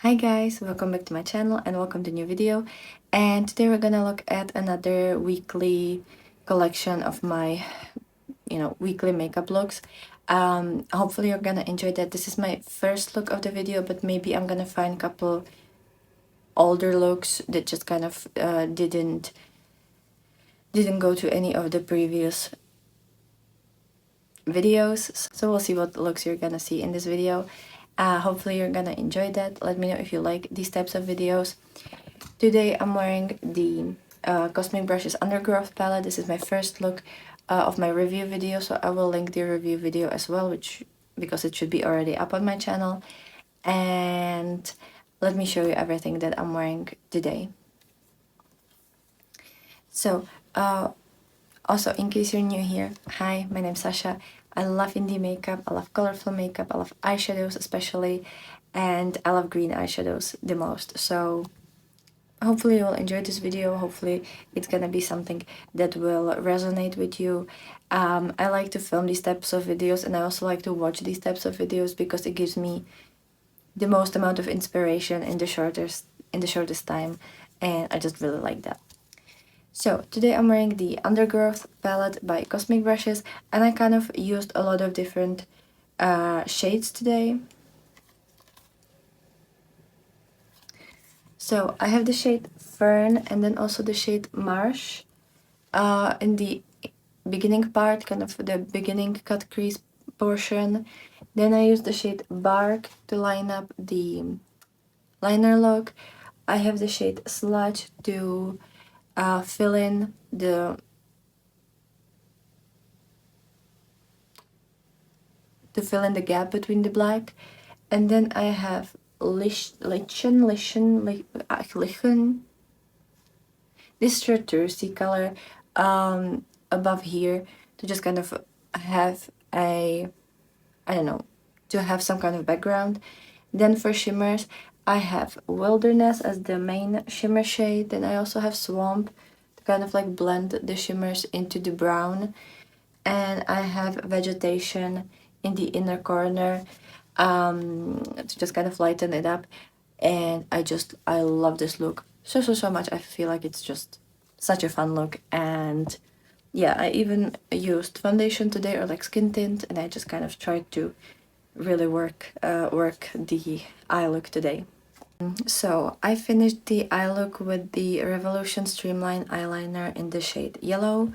Hi guys, welcome back to my channel and welcome to a new video. And today we're gonna look at another weekly collection of my, weekly makeup looks. Hopefully you're gonna enjoy that. This is my first look of the video, but maybe I'm gonna find a couple older looks that just kind of didn't go to any of the previous videos. So we'll see what looks you're gonna see in this video. Hopefully you're gonna enjoy that. Let me know if you like these types of videos. Today I'm wearing the Cosmic Brushes Undergrowth palette. This is my first look of my review video, so I will link the review video as well, because it should be already up on my channel. And let me show you everything that I'm wearing today. So also, in case you're new here, hi, my name's Sasha. I love indie makeup, I love colorful makeup, I love eyeshadows especially, and I love green eyeshadows the most. So hopefully you'll enjoy this video. Hopefully it's gonna be something that will resonate with you. I like to film these types of videos, and I also like to watch these types of videos because it gives me the most amount of inspiration in the shortest time, and I just really like that. So today I'm wearing the Undergrowth palette by Cosmic Brushes, and I kind of used a lot of different shades today. So I have the shade Fern and then also the shade Marsh in the beginning part, kind of the beginning cut crease portion. Then I use the shade Bark to line up the liner look. I have the shade Sludge to fill in the gap between the black. And then I have Lichen. This chartreusey color above here to just kind of have a, I don't know, to have some kind of background. Then for shimmers, I have Wilderness as the main shimmer shade. Then I also have Swamp to kind of like blend the shimmers into the brown. And I have Vegetation in the inner corner to just kind of lighten it up. And I love this look so much. I feel like it's just such a fun look. And yeah, I even used foundation today, or like skin tint, and I just kind of tried to really work the eye look today. So I finished the eye look with the Revolution Streamline eyeliner in the shade Yellow.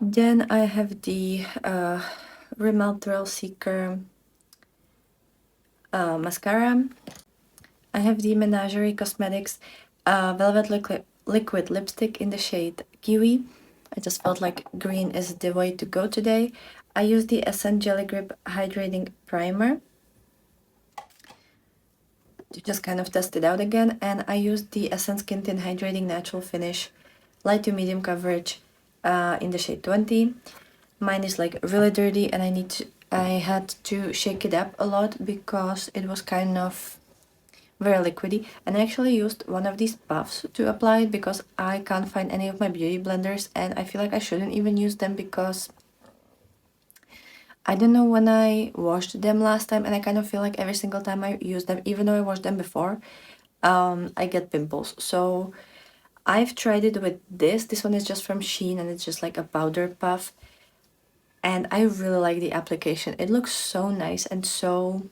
Then I have the Rimmel Thrill Seeker mascara. I have the Menagerie Cosmetics Velvet Liquid Lipstick in the shade Kiwi. I just felt like green is the way to go today. I used the Essence Jelly Grip Hydrating Primer to just kind of test it out again. And I used the Essence Skin Tint Hydrating Natural Finish Light to Medium Coverage in the shade 20. Mine is like really dirty, and I had to shake it up a lot because it was kind of very liquidy. And I actually used one of these puffs to apply it because I can't find any of my beauty blenders, and I feel like I shouldn't even use them because I don't know when I washed them last time, and I kind of feel like every single time I use them, even though I washed them before, I get pimples. So I've tried it with this. This one is just from Shein, and it's just like a powder puff. And I really like the application. It looks so nice and so,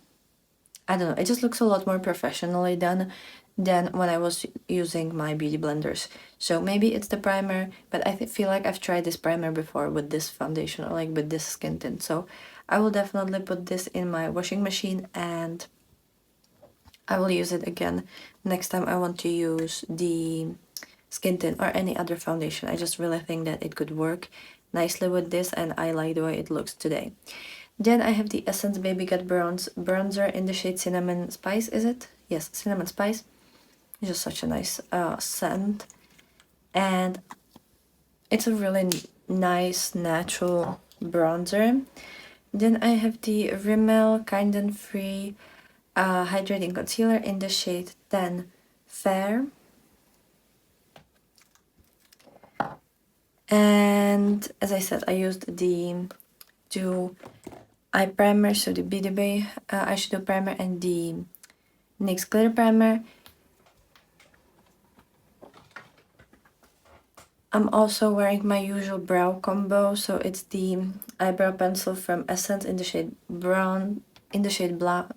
I don't know, it just looks a lot more professionally done than when I was using my beauty blenders. So maybe it's the primer, but I feel like I've tried this primer before with this foundation, or like with this skin tint. So I will definitely put this in my washing machine, and I will use it again next time I want to use the skin tint or any other foundation. I just really think that it could work nicely with this, and I like the way it looks today. Then I have the Essence Baby Got bronzer in the shade Cinnamon Spice, is it? Yes, Cinnamon Spice. It's just such a nice scent. And it's a really nice natural bronzer. Then I have the Rimmel Kind and Free Hydrating Concealer in the shade 10 Fair. And as I said, I used the two eye primers, so the BDB eyeshadow primer and the NYX glitter primer. I'm also wearing my usual brow combo, so it's the eyebrow pencil from Essence in the shade brown, in the shade blonde,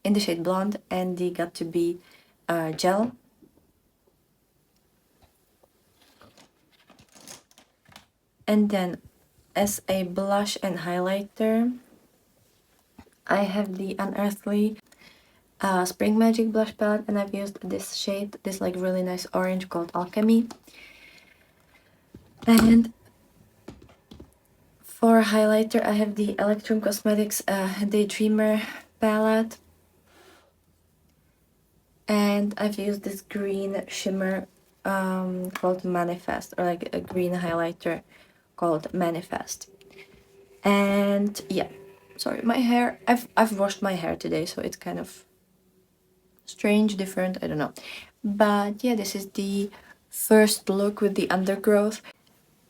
in the shade blonde, and the Got to Be gel. And then as a blush and highlighter, I have the Unearthly Spring Magic blush palette, and I've used this shade, this like really nice orange called Alchemy. And for highlighter, I have the Electrum Cosmetics Daydreamer palette. And I've used this green shimmer called Manifest, or like a green highlighter called Manifest. And yeah, sorry, my hair, I've washed my hair today, so it's kind of strange, different, I don't know. But yeah, this is the first look with the undergrowth.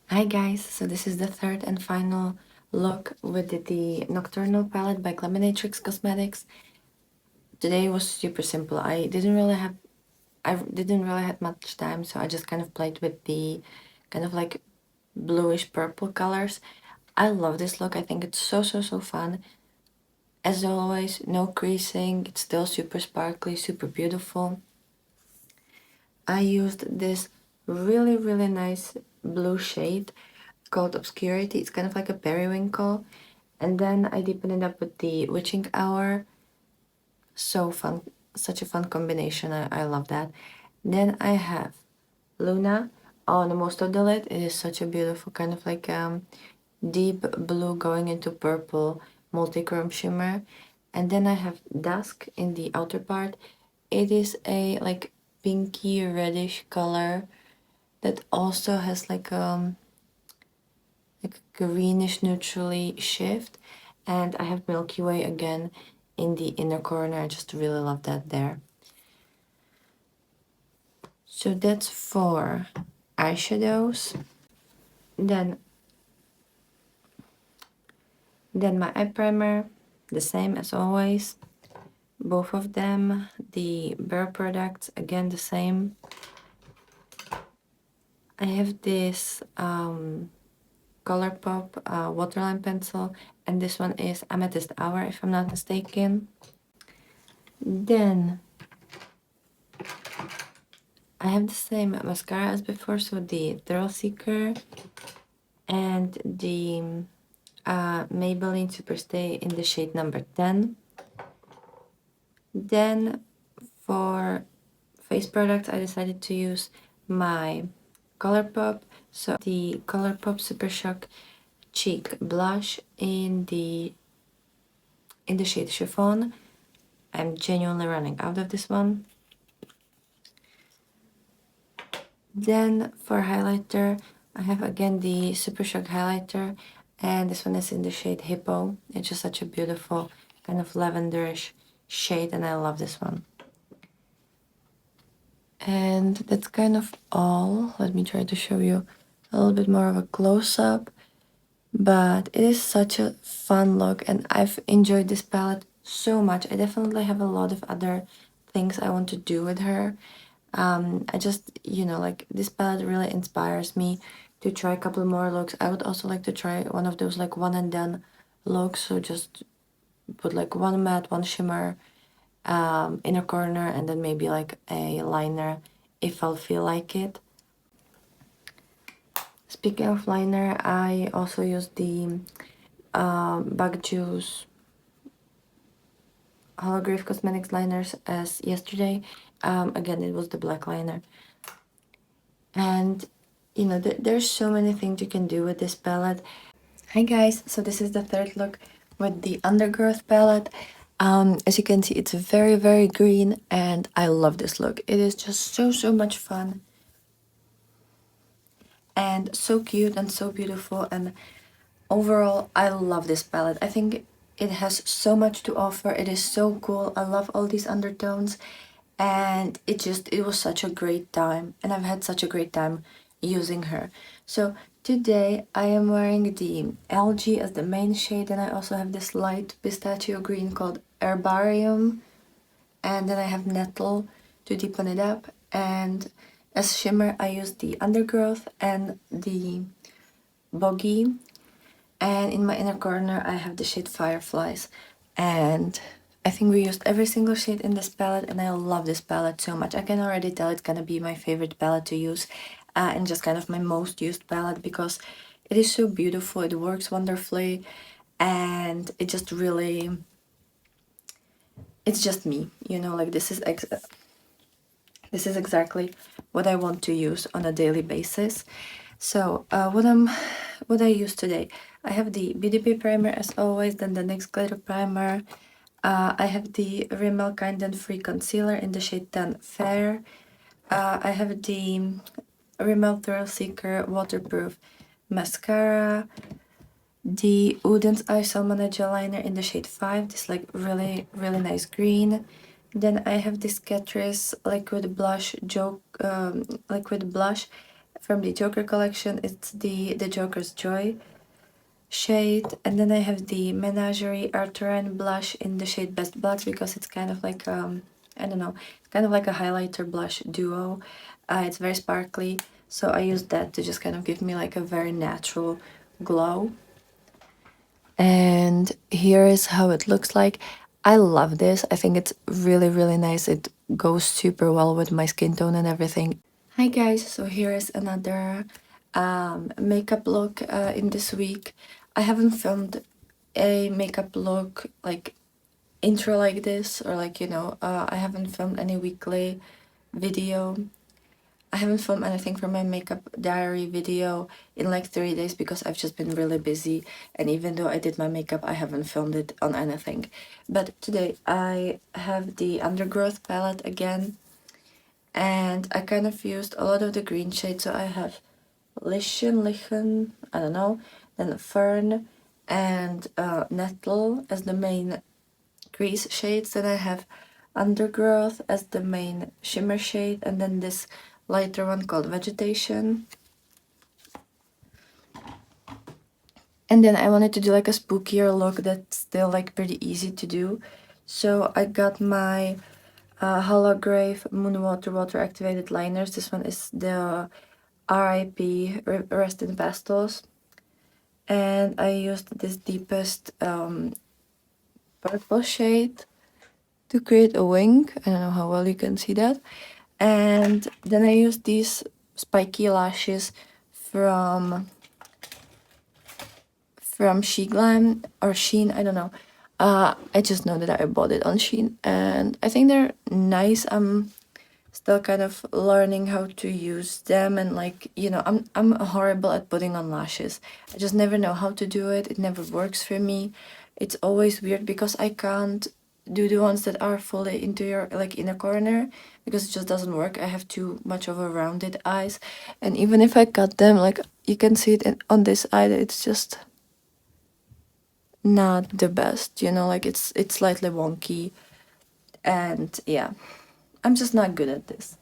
Hi guys, so this is the third and final look with the Nocturnal palette by Cleminatrix Cosmetics. Today was super simple. I didn't really have much time, so I just kind of played with the kind of like bluish purple colors. I love this look. I think it's so fun. As always, no creasing. It's still super sparkly, super beautiful. I used this really nice blue shade called Obscurity. It's kind of like a periwinkle. And then I deepened it up with the Witching Hour. So fun. Such a fun combination. I love that. Then I have Luna on most of the lid. It is such a beautiful kind of like deep blue going into purple multi-chrome shimmer. And then I have Dusk in the outer part. It is a like pinky reddish color that also has like greenish neutrally shift. And I have Milky Way again in the inner corner. I just really love that there. So that's for eyeshadows. Then my eye primer, the same as always. Both of them. The Bare products, again the same. I have this Colourpop waterline pencil, and this one is Amethyst Hour, if I'm not mistaken. Then I have the same mascara as before, so the Thrill Seeker and the Maybelline Superstay in the shade number 10. Then for face products, I decided to use my Colourpop, so the Colourpop Super Shock Cheek Blush in the shade Chiffon. I'm genuinely running out of this one. Then for highlighter, I have again the Super Shock highlighter, and this one is in the shade Hippo. It's just such a beautiful kind of lavenderish shade, and I love this one. And that's kind of all. Let me try to show you a little bit more of a close-up. But it is such a fun look, and I've enjoyed this palette so much. I definitely have a lot of other things I want to do with her. I just, like this palette really inspires me to try a couple more looks. I would also like to try one of those like one and done looks. So just put like one matte, one shimmer, inner corner, and then maybe like a liner if I'll feel like it. Speaking of liner, I also used the Bug Juice Holograph Cosmetics liners as yesterday. Again, it was the black liner. And, there's so many things you can do with this palette. Hi guys, so this is the third look with the Undergrowth palette. As you can see, it's very green, and I love this look. It is just so much fun. And so cute and so beautiful, and overall I love this palette. I think it has so much to offer. It is so cool. I love all these undertones, and it was such a great time, and I've had such a great time using her. So today I am wearing the Algae as the main shade, and I also have this light pistachio green called Herbarium. and then I have Nettle to deepen it up, and as shimmer I use the Undergrowth and the Boggy, and in my inner corner I have the shade Fireflies, and I think we used every single shade in this palette, and I love this palette so much. I can already tell it's gonna be my favorite palette to use, and just kind of my most used palette, because it is so beautiful, it works wonderfully, and it just really, it's just me, you know, like this is exactly what I want to use on a daily basis. So what I use today, I have the BDP primer as always, then the NYX glitter primer. I have the Rimmel Kind and Free concealer in the shade 10 Fair. I have the Rimmel Thrill Seeker waterproof mascara, the Udens Eye Salmon Gel Liner in the shade 5, this like really nice green. Then I have this Catrice liquid blush liquid blush from the Joker collection. It's the Joker's Joy shade. And then I have the Menagerie Arthurine blush in the shade Best Blacks, because it's kind of like I don't know, it's kind of like a highlighter blush duo. It's very sparkly, so I use that to just kind of give me like a very natural glow. And here is how it looks like. I love this. I think it's really nice. It goes super well with my skin tone and everything. Hi guys, so here is another makeup look in this week. I haven't filmed a makeup look like intro like this, or like, you know, I haven't filmed any weekly video. I haven't filmed anything for my makeup diary video in like 3 days, because I've just been really busy, and even though I did my makeup, I haven't filmed it on anything. But today I have the Undergrowth palette again, and I kind of used a lot of the green shades. So I have Lichen, I don't know, then Fern and Nettle as the main crease shades. Then I have Undergrowth as the main shimmer shade, and then this lighter one called Vegetation. And then I wanted to do like a spookier look that's still like pretty easy to do. So I got my Holograph Moonwater Water Activated Liners. This one is the RIP Rest in Pastels. And I used this deepest purple shade to create a wing. I don't know how well you can see that. And then I used these spiky lashes from Sheglam or Sheen, I don't know. I just know that I bought it on Sheen, and I think they're nice. I'm still kind of learning how to use them, and like, you know, I'm horrible at putting on lashes. I just never know how to do it. It never works for me. It's always weird because I can't do the ones that are fully into your like inner corner, because it just doesn't work. I have too much of a rounded eyes, and even if I cut them, like you can see it on this eye, it's just not the best, you know, like it's slightly wonky, and yeah, I'm just not good at this.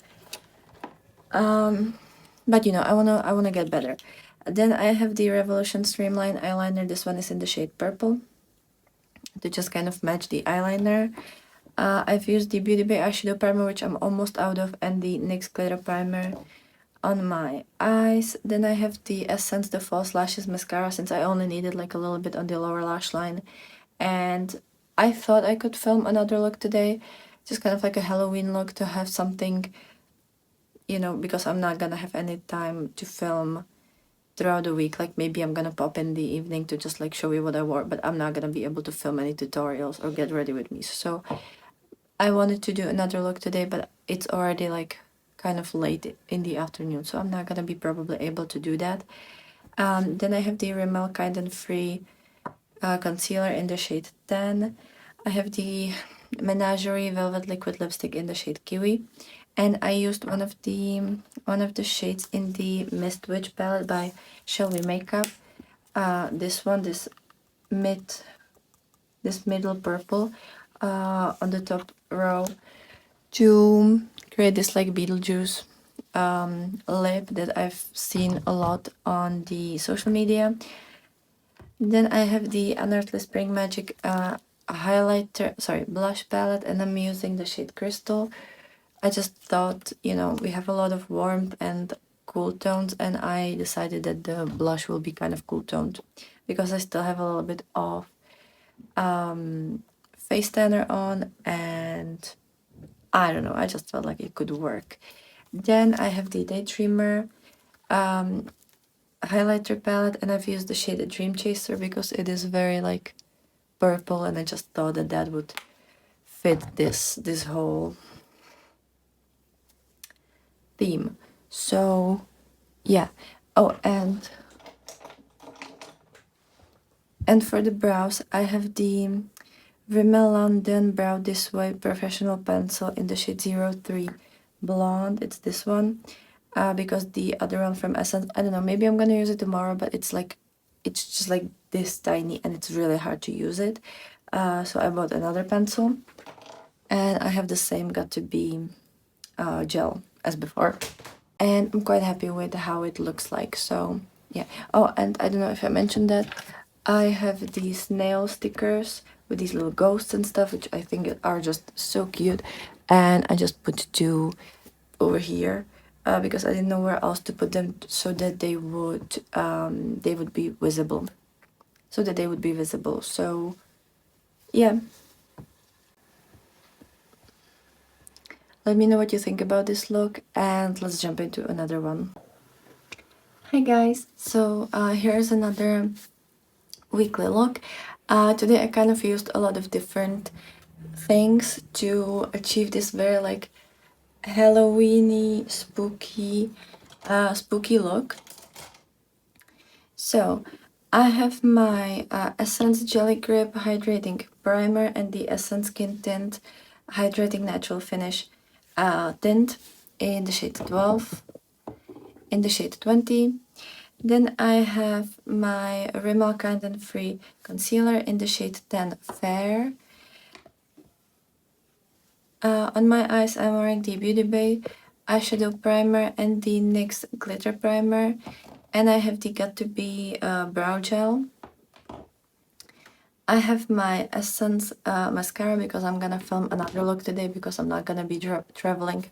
But you know, I wanna get better. Then I have the Revolution Streamline eyeliner. This one is in the shade Purple, to just kind of match the eyeliner. I've used the Beauty Bay eyeshadow primer, which I'm almost out of, and the NYX glitter primer on my eyes. Then I have the Essence the False Lashes mascara, since I only needed like a little bit on the lower lash line. And I thought I could film another look today, just kind of like a Halloween look, to have something, you know, because I'm not gonna have any time to film throughout the week. Like maybe I'm gonna pop in the evening to just like show you what I wore, but I'm not gonna be able to film any tutorials or get ready with me. So I wanted to do another look today, but it's already like kind of late in the afternoon, so I'm not gonna be probably able to do that. Then I have the Rimmel Kind and Free concealer in the shade 10. I have the Menagerie Velvet Liquid Lipstick in the shade Kiwi, and I used one of the shades in the Mist Witch palette by Shall We Makeup. This one, this middle purple on the top row, to create this like Beetlejuice lip that I've seen a lot on the social media. Then I have the Unearthly Spring Magic a highlighter, sorry, blush palette, and I'm using the shade Crystal. I just thought, you know, we have a lot of warmth and cool tones, and I decided that the blush will be kind of cool toned because I still have a little bit of face tanner on, and I don't know, I just felt like it could work. Then I have the Daydreamer highlighter palette, and I've used the shade Dream Chaser because it is very like purple, and I just thought that that would fit this whole theme. So yeah. Oh, and for the brows, I have the Rimmel London Brow This Way Professional Pencil in the shade 03 Blonde. It's this one. Because the other one from Essence, I don't know, maybe I'm gonna use it tomorrow, but it's just like this tiny, and it's really hard to use it. So I bought another pencil, and I have the same Got2b gel as before. And I'm quite happy with how it looks like, so yeah. Oh, and I don't know if I mentioned that I have these nail stickers with these little ghosts and stuff, which I think are just so cute, and I just put two over here because I didn't know where else to put them, so that they would be visible, so yeah. Let me know what you think about this look, and let's jump into another one. Hi guys, so here's another weekly look. Today I kind of used a lot of different things to achieve this very like Halloweeny, spooky look. So I have my Essence Jelly Grip Hydrating Primer and the Essence Skin Tint Hydrating Natural Finish tint in the shade 12, in the shade 20. Then I have my Rimmel Kind and Free Concealer in the shade 10 Fair. On my eyes, I'm wearing the Beauty Bay eyeshadow primer and the NYX glitter primer, and I have the Got2b brow gel. I have my Essence mascara because I'm gonna film another look today because I'm not gonna be traveling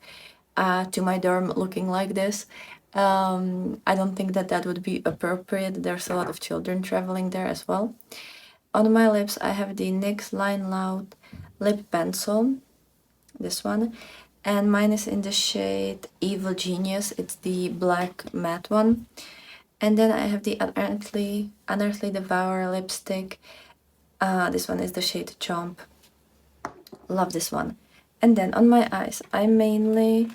to my dorm looking like this. I don't think that that would be appropriate. There's a lot of children traveling there as well. On my lips, I have the NYX Line Loud lip pencil, this one, and mine is in the shade Evil Genius. It's the black matte one. And then I have the Unearthly Devour lipstick. This one is the shade Chomp. Love this one. And then on my eyes, I mainly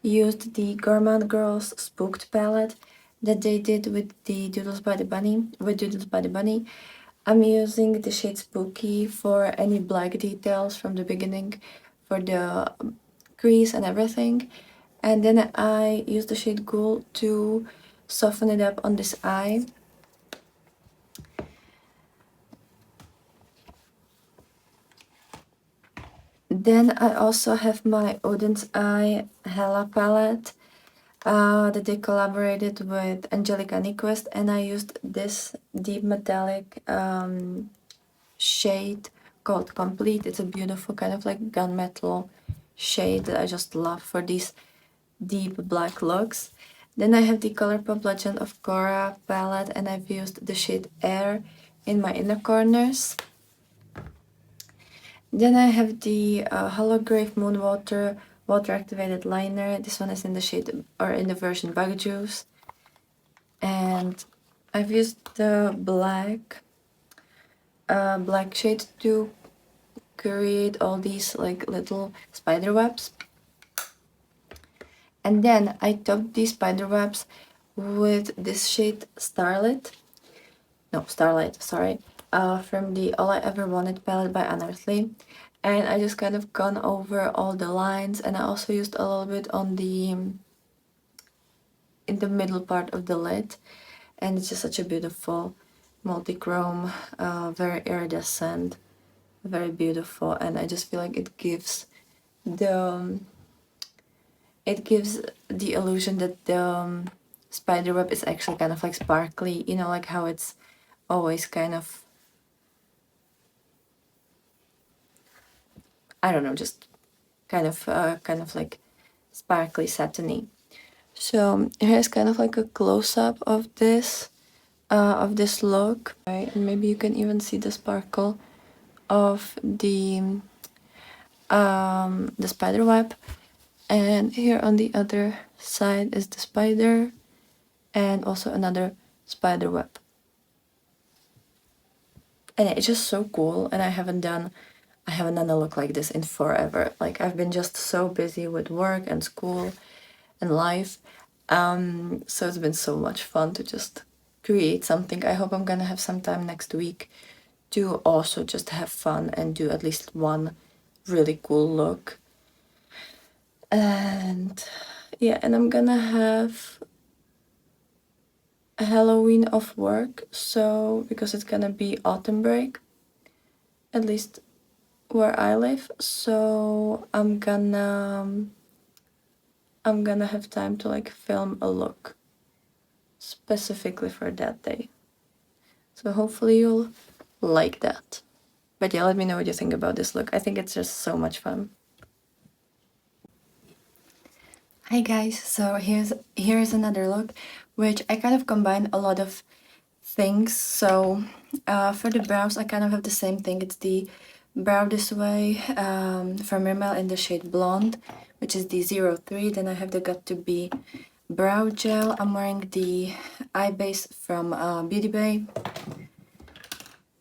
used the Gourmand Girls Spooked palette that they did with the Doodles by the Bunny. I'm using the shade Spooky for any black details from the beginning, for the crease and everything. And then I use the shade Ghoul to soften it up on this eye. Then I also have my Odin's Eye Hella palette that they collaborated with Angelica Nyquist, and I used this deep metallic shade called Complete. It's a beautiful kind of like gunmetal shade that I just love for these deep black looks. Then I have the Colourpop Legend of Korra palette, and I've used the shade Air in my inner corners. Then I have the Holograph Moonwater Water Activated Liner. This one is in the shade, or in the version Bug Juice. And I've used the black shade to create all these like little spider webs. And then I topped these spider webs with this shade Starlight, sorry, from the All I Ever Wanted palette by Unearthly. And I just kind of gone over all the lines, and I also used a little bit on in the middle part of the lid. And it's just such a beautiful multi-chrome, very iridescent, very beautiful, and I just feel like it gives the illusion that the spider web is actually kind of like sparkly, you know, like how it's always kind of I don't know, just kind of like sparkly satiny. So here's kind of like a close-up of this look, right? And maybe you can even see the sparkle of the spider web. And here on the other side is the spider, and also another spider web. And it's just so cool, and I haven't done a look like this in forever. Like, I've been just so busy with work and school and life. So it's been so much fun to just create something. I hope I'm gonna have some time next week to also just have fun and do at least one really cool look. And yeah, and I'm gonna have a Halloween off work, so because it's gonna be autumn break, at least where I live, so I'm gonna have time to like film a look specifically for that day. So hopefully you'll like that. But yeah, let me know what you think about this look. I think it's just so much fun. Hi guys, so here's another look, which I kind of combine a lot of things. So for the brows, I kind of have the same thing. It's the Brow This Way from Rimmel in the shade Blonde, which is the 03. Then I have the Got To Be brow gel. I'm wearing the eye base from Beauty Bay.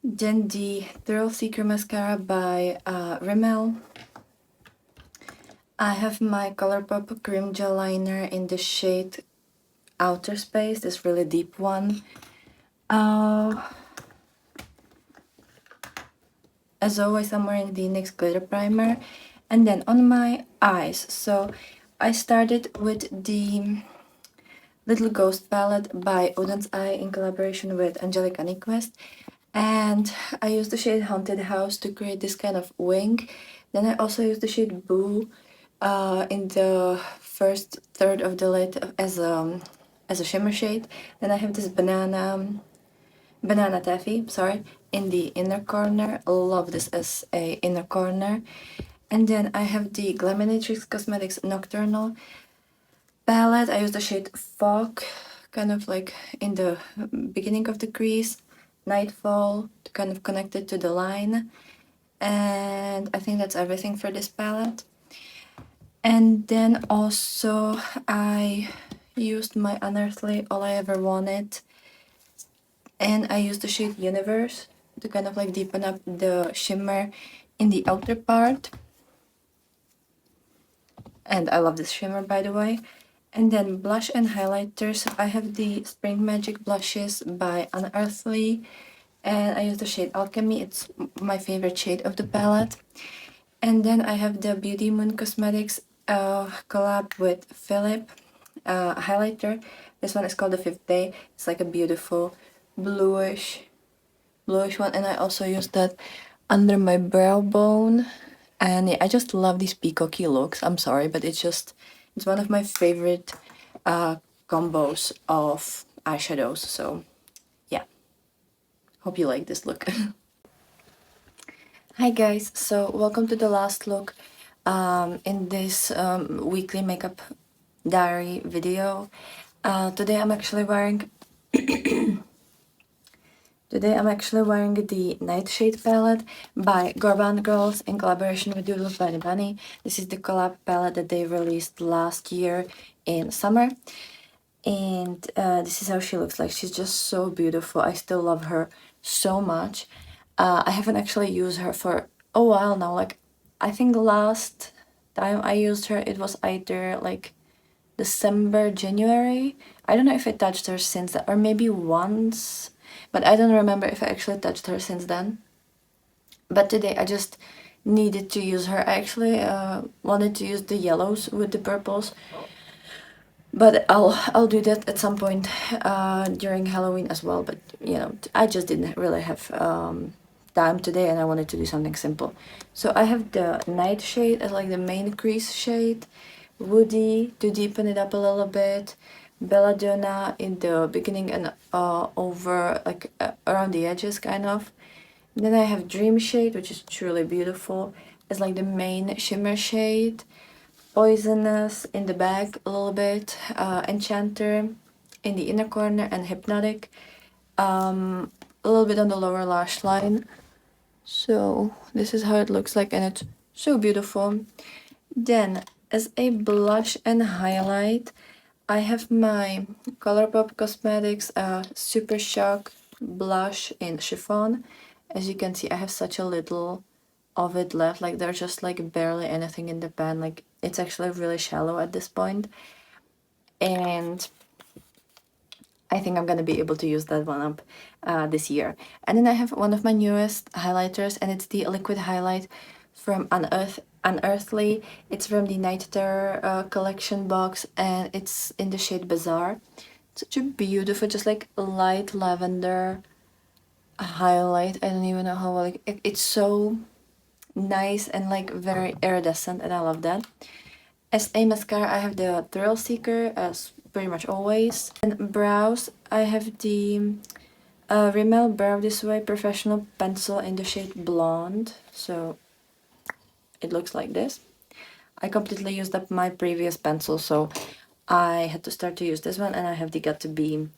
Then the Thrill Seeker mascara by Rimmel. I have my Colourpop cream gel liner in the shade Outer Space, this really deep one. As always, I'm wearing the NYX glitter primer. And then on my eyes, so I started with the Little Ghost palette by Odin's Eye in collaboration with Angelica Nyquist. And I used the shade Haunted House to create this kind of wing. Then I also used the shade Boo in the first third of the lid as a shimmer shade. Then I have this banana taffy, sorry, in the inner corner. Love this as a inner corner. And then I have the Glaminatrix Cosmetics Nocturnal palette. I use the shade Fog, kind of like in the beginning of the crease. Nightfall, to kind of connect it to the line. And I think that's everything for this palette. And then also I used my Unearthly All I Ever Wanted, and I used the shade Universe to kind of like deepen up the shimmer in the outer part. And I love this shimmer, by the way. And then blush and highlighters. I have the Spring Magic blushes by Unearthly, and I use the shade Alchemy. It's my favorite shade of the palette. And then I have the Beauty Moon Cosmetics collab with Philip highlighter. This one is called the Fifth Day. It's like a beautiful bluish one, and I also use that under my brow bone. And yeah, I just love these peacocky looks. I'm sorry, but it's one of my favorite combos of eyeshadows. So yeah, hope you like this look. Hi guys, so welcome to the last look in this weekly makeup diary video. Today I'm actually wearing the Nightshade palette by Gorban Girls in collaboration with Doodles by the Bunny. This is the collab palette that they released last year in summer. And this is how she looks like. She's just so beautiful. I still love her so much. I haven't actually used her for a while now. Like, I think the last time I used her, it was either like December, January. I don't know if I touched her since that, or maybe once, but I don't remember if I actually touched her since then. But today I just needed to use her. I actually wanted to use the yellows with the purples, but I'll do that at some point during Halloween as well. But you know, I just didn't really have time today, and I wanted to do something simple. So I have the Nightshade as like the main crease shade, Woody to deepen it up a little bit, Belladonna in the beginning and over like around the edges kind of. Then I have Dream Shade, which is truly beautiful, is like the main shimmer shade. Poisonous in the back a little bit, Enchanter in the inner corner, and Hypnotic a little bit on the lower lash line. So this is how it looks like, and it's so beautiful. Then as a blush and highlight, I have my Colourpop Cosmetics Super Shock blush in chiffon. As you can see, I have such a little of it left, like there's just like barely anything in the pan, like it's actually really shallow at this point. And I think I'm gonna be able to use that one up this year. And then I have one of my newest highlighters, and it's the liquid highlight from Unearthly. It's from the Night Terror collection box, and it's in the shade Bazaar. Such a beautiful, just like light lavender highlight. I don't even know how well it's so nice and like very iridescent, and I love that. As a mascara, I have the Thrill Seeker, as pretty much always. And brows, I have the Rimmel Brow This Way Professional Pencil in the shade Blonde. So it looks like this. I completely used up my previous pencil, so I had to start to use this one, and I have the Got To Be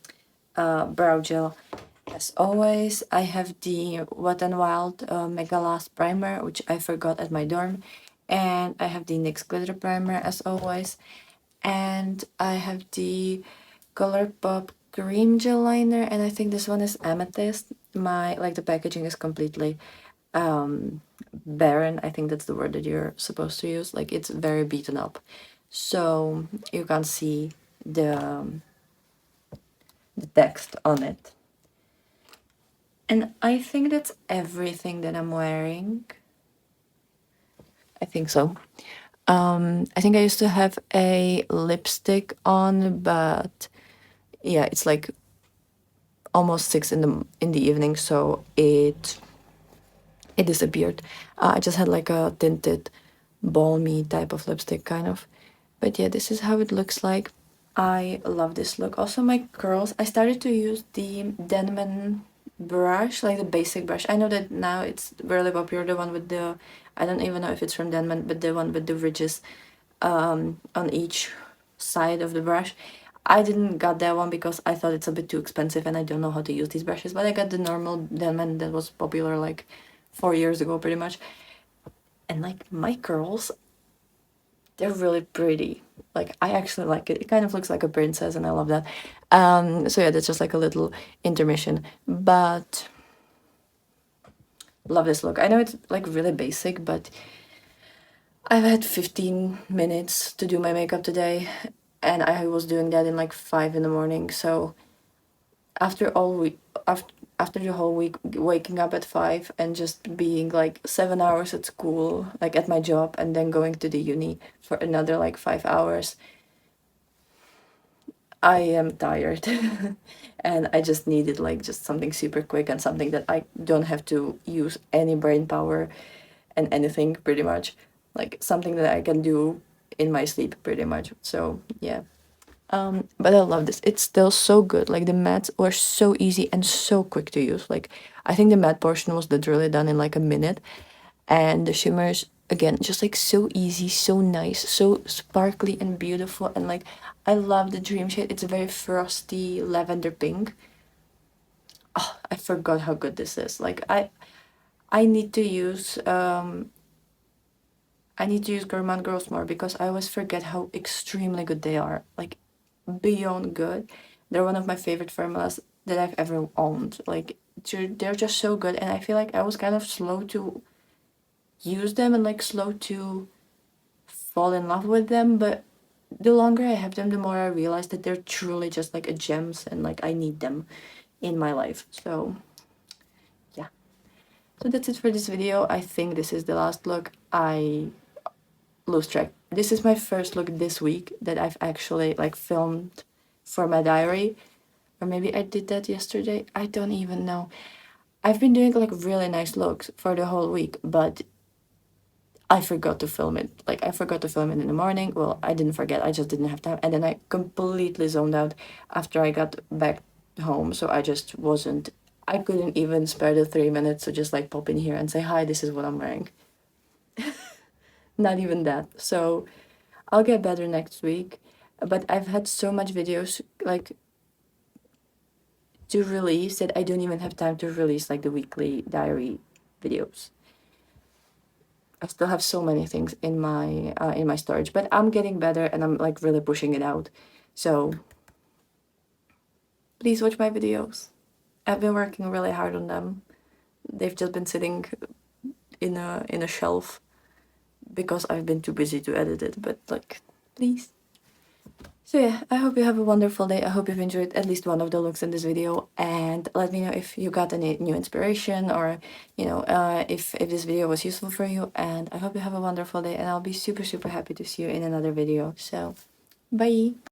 brow gel. As always, I have the Wet n Wild Mega Last Primer, which I forgot at my dorm. And I have the NYX Glitter Primer, as always. And I have the Colourpop Cream Gel Liner, and I think this one is Amethyst. The packaging is completely barren. I think that's the word that you're supposed to use. Like, it's very beaten up. So you can't see the text on it. And I think that's everything that I'm wearing. I think so. I think I used to have a lipstick on, but yeah, it's like almost 6 in the evening, so it disappeared. I just had like a tinted balmy type of lipstick kind of. But yeah, this is how it looks like. I love this look. Also my curls, I started to use the Denman brush, like the basic brush. I know that now it's really popular, the one with the, I don't even know if it's from Denman, but the one with the ridges on each side of the brush. I didn't got that one because I thought it's a bit too expensive and I don't know how to use these brushes, but I got the normal Denman that was popular like 4 years ago pretty much. And like my curls, they're really pretty. Like, I actually like it. It kind of looks like a princess, and I love that. So yeah, that's just like a little intermission. But love this look. I know it's like really basic, but I've had 15 minutes to do my makeup today, and I was doing that in like 5 in the morning. So after all week, after the whole week waking up at 5 and just being like 7 hours at school, like at my job, and then going to the uni for another like 5 hours, I am tired. And I just needed like just something super quick and something that I don't have to use any brain power and anything, pretty much. Like something that I can do in my sleep, pretty much. So yeah. But I love this. It's still so good. Like the mattes were so easy and so quick to use. Like I think the matte portion was literally done in like a minute. And the shimmers, again, just like so easy, so nice, so sparkly and beautiful. And like I love the dream shade. It's a very frosty lavender pink. Oh, I forgot how good this is. Like I need to use Gourmand Girls more because I always forget how extremely good they are. Like beyond good. They're one of my favorite formulas that I've ever owned. Like they're just so good, and I feel like I was kind of slow to use them and like slow to fall in love with them, but the longer I have them, the more I realize that they're truly just like a gems, and like I need them in my life. So yeah. So that's it for this video. I think this is the last look. I lose track. This is my first look this week that I've actually like filmed for my diary. Or maybe I did that yesterday. I don't even know. I've been doing like really nice looks for the whole week, but I forgot to film it. Like I forgot to film it in the morning. Well, I didn't forget. I just didn't have time. And then I completely zoned out after I got back home. So I just wasn't, I couldn't even spare the 3 minutes to just like pop in here and say, hi, this is what I'm wearing. not even that. So I'll get better next week. But I've had so much videos like to release that I don't even have time to release like the weekly diary videos. I still have so many things in my storage, but I'm getting better and I'm like really pushing it out. So please watch my videos. I've been working really hard on them. They've just been sitting in a shelf because I've been too busy to edit it, but like please. So yeah, I hope you have a wonderful day. I hope you've enjoyed at least one of the looks in this video, and let me know if you got any new inspiration, or if this video was useful for you. And I hope you have a wonderful day, and I'll be super happy to see you in another video. So bye.